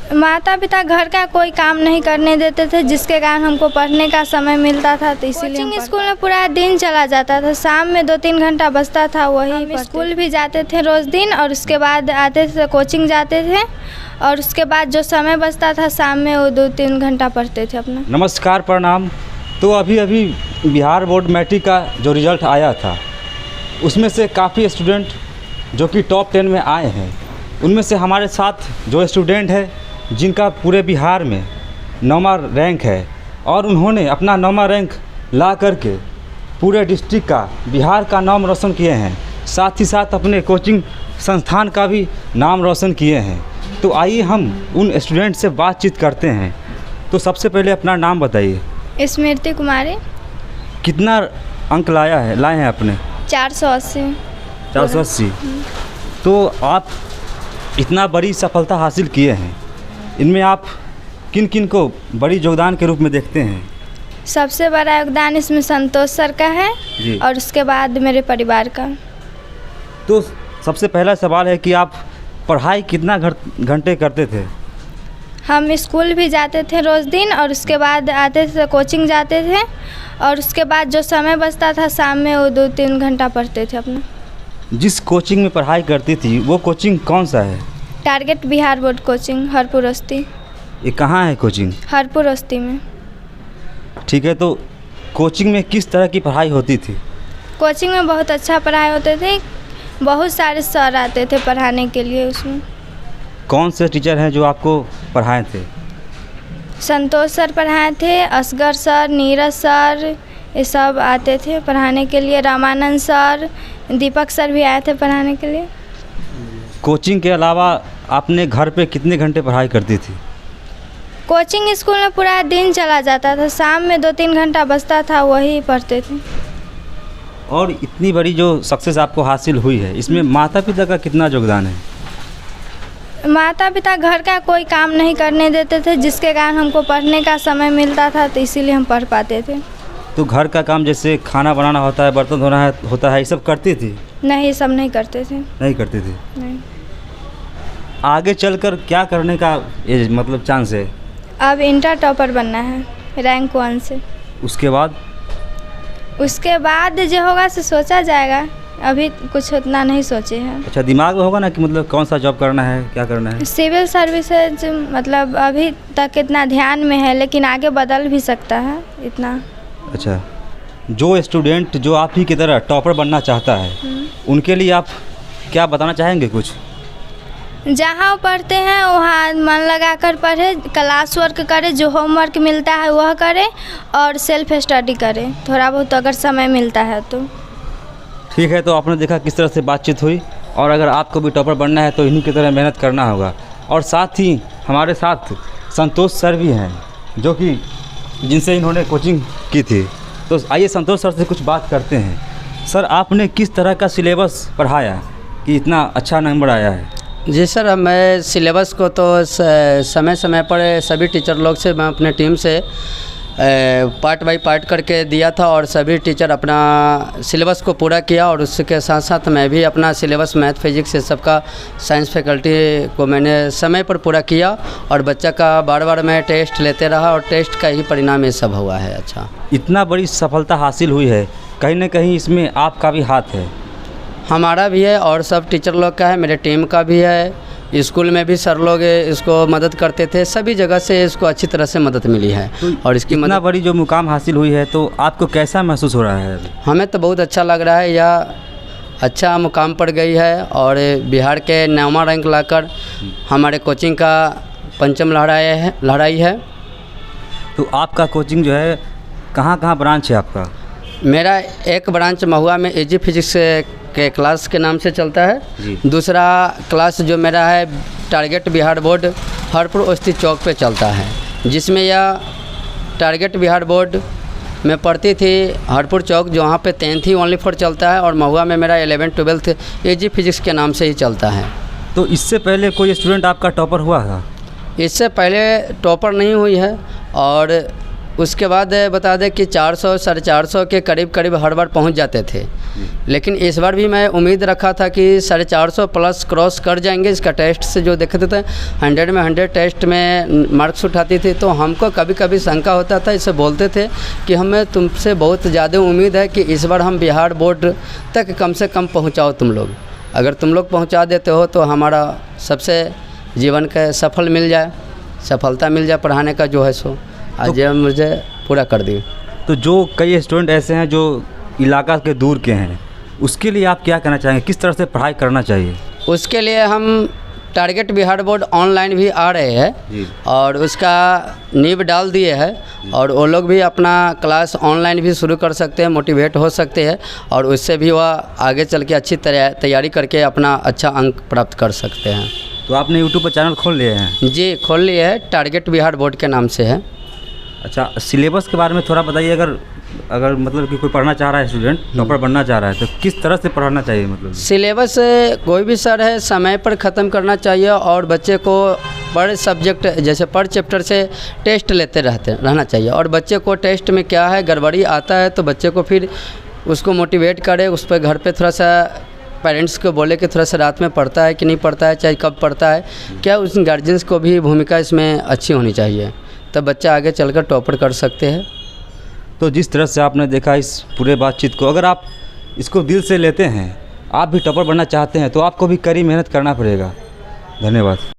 माता पिता घर का कोई काम नहीं करने देते थे, जिसके कारण हमको पढ़ने का समय मिलता था, तो इसीलिए कोचिंग स्कूल में पूरा दिन चला जाता था। शाम में 2-3 घंटा बचता था, वही स्कूल भी जाते थे रोज़ दिन, और उसके बाद आते थे कोचिंग जाते थे, और उसके बाद जो समय बचता था शाम में वो 2-3 घंटा पढ़ते थे अपना। नमस्कार, प्रणाम। तो अभी बिहार बोर्ड मैट्रिक का जो रिज़ल्ट आया था उसमें से काफ़ी स्टूडेंट जो कि टॉप 10 में आए हैं, उनमें से हमारे साथ जो स्टूडेंट है जिनका पूरे बिहार में 9वां रैंक है, और उन्होंने अपना 9वां रैंक ला करके पूरे डिस्ट्रिक्ट का, बिहार का नाम रोशन किए हैं, साथ ही साथ अपने कोचिंग संस्थान का भी नाम रोशन किए हैं। तो आइए हम उन स्टूडेंट से बातचीत करते हैं। तो सबसे पहले अपना नाम बताइए। स्मृति कुमारी। कितना अंक लाए हैं अपने? 480। 480। तो आप इतना बड़ी सफलता हासिल किए हैं, इनमें आप किन किन को बड़ी योगदान के रूप में देखते हैं? सबसे बड़ा योगदान इसमें संतोष सर का है जी। और उसके बाद मेरे परिवार का। तो सबसे पहला सवाल है कि आप पढ़ाई कितना घंटे करते थे? हम स्कूल भी जाते थे रोज़ दिन, और उसके बाद आते थे कोचिंग जाते थे, और उसके बाद जो समय बचता था शाम में वो 2-3 घंटा पढ़ते थे अपना। जिस कोचिंग में पढ़ाई करती थी वो कोचिंग कौन सा है? Target Bihar board coaching, Harpur अस्ती। ये कहाँ है कोचिंग? हरपुर अस्ती में। ठीक है, तो कोचिंग में किस तरह की पढ़ाई होती थी? कोचिंग में बहुत अच्छा पढ़ाई होते थे, बहुत सारे सर आते थे पढ़ाने के लिए। उसमें कौन से टीचर हैं जो आपको पढ़ाए थे? संतोष सर पढ़ाए थे, असगर सर, नीरज सर, ये सब आते थे पढ़ाने के लिए। रामानंद सर, दीपक सर भी आए थे पढ़ाने के लिए। कोचिंग के अलावा आपने घर पे कितने घंटे पढ़ाई करती थी? कोचिंग स्कूल में पूरा दिन चला जाता था, शाम में 2-3 घंटा बचता था, वही पढ़ते थे। और इतनी बड़ी जो सक्सेस आपको हासिल हुई है, इसमें माता पिता का कितना योगदान है? माता पिता घर का कोई काम नहीं करने देते थे, जिसके कारण हमको पढ़ने का समय मिलता था, तो इसीलिए हम पढ़ पाते थे। तो घर का काम जैसे खाना बनाना होता है, बर्तन धोना होता है, ये सब करती थी? नहीं, ये सब नहीं करते थे। नहीं करती थी। नहीं। आगे चलकर क्या करने का ये मतलब चांस है? अब इंटर टॉपर बनना है, रैंक 1 से। उसके बाद? उसके बाद जो होगा सो सोचा जाएगा, अभी कुछ उतना नहीं सोचे हैं। अच्छा, दिमाग में होगा ना कि मतलब कौन सा जॉब करना है, क्या करना है? सिविल सर्विसेज मतलब अभी तक इतना ध्यान में है, लेकिन आगे बदल भी सकता है इतना। अच्छा, जो स्टूडेंट जो आप ही की तरह टॉपर बनना चाहता है, उनके लिए आप क्या बताना चाहेंगे कुछ? जहाँ वो पढ़ते हैं वहाँ मन लगा कर पढ़े, क्लास वर्क करे, जो होमवर्क मिलता है वह करे, और सेल्फ स्टडी करे थोड़ा बहुत अगर समय मिलता है तो। ठीक है, तो आपने देखा किस तरह से बातचीत हुई, और अगर आपको भी टॉपर बनना है तो इन्हीं की तरह मेहनत करना होगा। और साथ ही हमारे साथ संतोष सर भी हैं, जो कि जिनसे इन्होंने कोचिंग की थी। तो आइए संतोष सर से कुछ बात करते हैं। सर, आपने किस तरह का सिलेबस पढ़ाया कि इतना अच्छा नंबर आया है? जी सर, मैं सिलेबस को तो समय समय पर सभी टीचर लोग से, मैं अपने टीम से पार्ट बाय पार्ट करके दिया था, और सभी टीचर अपना सिलेबस को पूरा किया। और उसके साथ साथ मैं भी अपना सिलेबस मैथ फिजिक्स से सबका, साइंस फैकल्टी को मैंने समय पर पूरा किया, और बच्चा का बार बार मैं टेस्ट लेते रहा, और टेस्ट का ही परिणाम ये सब हुआ है। अच्छा, इतना बड़ी सफलता हासिल हुई है, कहीं ना कहीं इसमें आपका भी हाथ है? हमारा भी है, और सब टीचर लोग का है, मेरे टीम का भी है। स्कूल में भी सर लोग इसको मदद करते थे, सभी जगह से इसको अच्छी तरह से मदद मिली है। और इसकी इतना बड़ी जो मुकाम हासिल हुई है, तो आपको कैसा महसूस हो रहा है? हमें तो बहुत अच्छा लग रहा है, यह अच्छा मुकाम पर गई है, और बिहार के 9वां रैंक लाकर हमारे कोचिंग का पंचम लहराई है। तो आपका कोचिंग जो है कहाँ ब्रांच है आपका? मेरा एक ब्रांच महुआ में एजी फिजिक्स के क्लास के नाम से चलता है जी। दूसरा क्लास जो मेरा है टारगेट बिहार बोर्ड हरपुर अस्ती चौक पे चलता है, जिसमें यह टारगेट बिहार बोर्ड में पढ़ती थी हरपुर चौक, जो वहाँ पे 10th ही ओनली फॉर चलता है, और महुआ में मेरा 11th 12th एजी फिजिक्स के नाम से ही चलता है। तो इससे पहले कोई स्टूडेंट आपका टॉपर हुआ था? इससे पहले टॉपर नहीं हुई है, और उसके बाद बता दें कि 400 साढ़े 400 के करीब हर बार पहुंच जाते थे। लेकिन इस बार भी मैं उम्मीद रखा था कि 450 प्लस क्रॉस कर जाएंगे। इसका टेस्ट से जो देखते थे 100 में 100 टेस्ट में मार्क्स उठाती थी, तो हमको कभी कभी शंका होता था, इसे बोलते थे कि हमें तुमसे बहुत ज़्यादा उम्मीद है कि इस बार हम बिहार बोर्ड तक कम से कम पहुँचाओ तुम लोग। अगर तुम लोग पहुँचा देते हो तो हमारा सबसे जीवन का सफलता मिल जाए पढ़ाने का जो है सो आज मुझे पूरा कर दी। तो जो कई स्टूडेंट ऐसे हैं जो इलाका के दूर के हैं, उसके लिए आप क्या कहना चाहेंगे, किस तरह से पढ़ाई करना चाहिए? उसके लिए हम टारगेट बिहार बोर्ड ऑनलाइन भी आ रहे हैं और उसका नींव डाल दिए हैं और वो लोग भी अपना क्लास ऑनलाइन भी शुरू कर सकते हैं, मोटिवेट हो सकते हैं और उससे भी वह आगे चल के अच्छी तैयारी करके अपना अच्छा अंक प्राप्त कर सकते हैं। तो आपने यूट्यूब पर चैनल खोल लिए हैं? जी खोल लिए है, टारगेट बिहार बोर्ड के नाम से है। अच्छा, सिलेबस के बारे में थोड़ा बताइए। अगर मतलब कि कोई पढ़ना चाह रहा है, स्टूडेंट टॉपर बनना चाह रहा है, तो किस तरह से पढ़ाना चाहिए? मतलब सिलेबस कोई भी सर है समय पर ख़त्म करना चाहिए और बच्चे को पर सब्जेक्ट जैसे पर चैप्टर से टेस्ट लेते रहना चाहिए। और बच्चे को टेस्ट में क्या है गड़बड़ी आता है तो बच्चे को फिर उसको मोटिवेट करे, उस पर घर पे थोड़ा सा पेरेंट्स को बोले कि थोड़ा सा रात में पढ़ता है कि नहीं पढ़ता है, चाहे कब पढ़ता है, क्या उस गार्जियंस को भी भूमिका इसमें अच्छी होनी चाहिए, तब बच्चा आगे चलकर टॉपर कर सकते हैं। तो जिस तरह से आपने देखा इस पूरे बातचीत को, अगर आप इसको दिल से लेते हैं, आप भी टॉपर बनना चाहते हैं, तो आपको भी कड़ी मेहनत करना पड़ेगा। धन्यवाद।